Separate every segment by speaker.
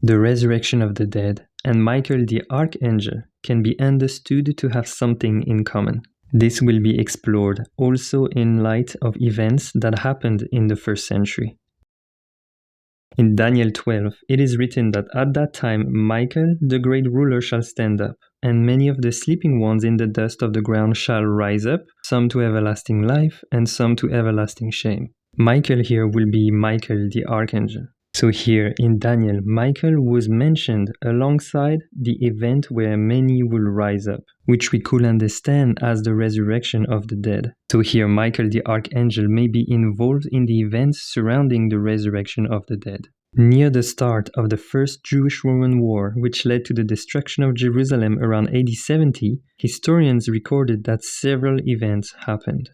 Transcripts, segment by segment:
Speaker 1: The resurrection of the dead and Michael the Archangel can be understood to have something in common. This will be explored also in light of events that happened in the 1st century. In Daniel 12, it is written that at that time Michael the great ruler shall stand up, and many of the sleeping ones in the dust of the ground shall rise up, some to everlasting life and some to everlasting shame. Michael here will be Michael the Archangel. So here in Daniel, Michael was mentioned alongside the event where many will rise up, which we could understand as the resurrection of the dead. So here Michael the Archangel may be involved in the events surrounding the resurrection of the dead. Near the start of the First Jewish-Roman War, which led to the destruction of Jerusalem around AD 70, historians recorded that several events happened.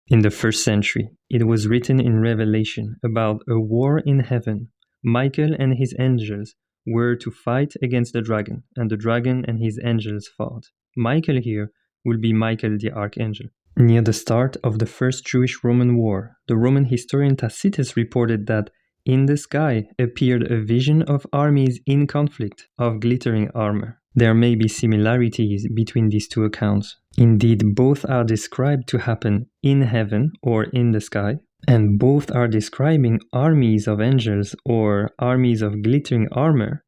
Speaker 1: In the 1st century, it was written in Revelation about a war in heaven. Michael and his angels were to fight against the dragon, and the dragon and his angels fought. Michael here will be Michael the Archangel. Near the start of the First Jewish-Roman War, the Roman historian Tacitus reported that in the sky appeared a vision of armies in conflict of glittering armor. There may be similarities between these two accounts. Indeed, both are described to happen in heaven or in the sky, and both are describing armies of angels or armies of glittering armor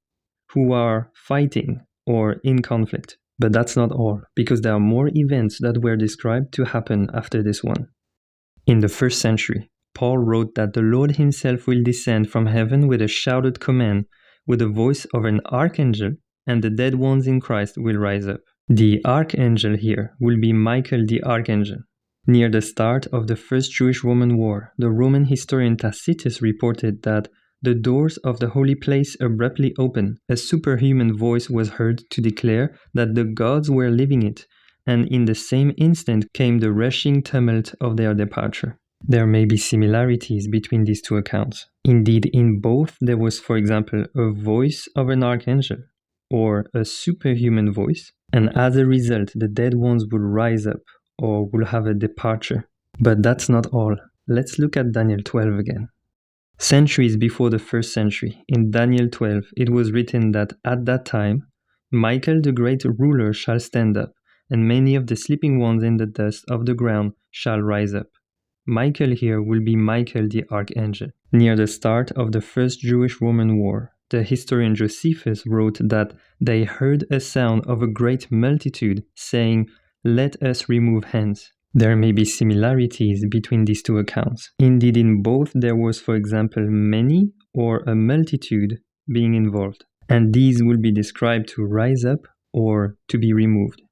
Speaker 1: who are fighting or in conflict. But that's not all, because there are more events that were described to happen after this one. In the 1st century, Paul wrote that the Lord himself will descend from heaven with a shouted command, with the voice of an archangel, and the dead ones in Christ will rise up. The archangel here will be Michael the Archangel. Near the start of the First Jewish-Roman War, the Roman historian Tacitus reported that the doors of the holy place abruptly opened. A superhuman voice was heard to declare that the gods were leaving it, and in the same instant came the rushing tumult of their departure. There may be similarities between these two accounts. Indeed, in both there was, for example, a voice of an archangel, or a superhuman voice, and as a result the dead ones will rise up or will have a departure. But that's not all. Let's look at Daniel 12 again. Centuries before the 1st century, in Daniel 12, it was written that at that time Michael the great ruler shall stand up, and many of the sleeping ones in the dust of the ground shall rise up. Michael here will be Michael the Archangel. Near the start of the First Jewish-Roman War, the historian Josephus wrote that they heard a sound of a great multitude saying, "Let us remove hence." There may be similarities between these two accounts. Indeed, in both there was, for example, many or a multitude being involved, and these will be described to rise up or to be removed.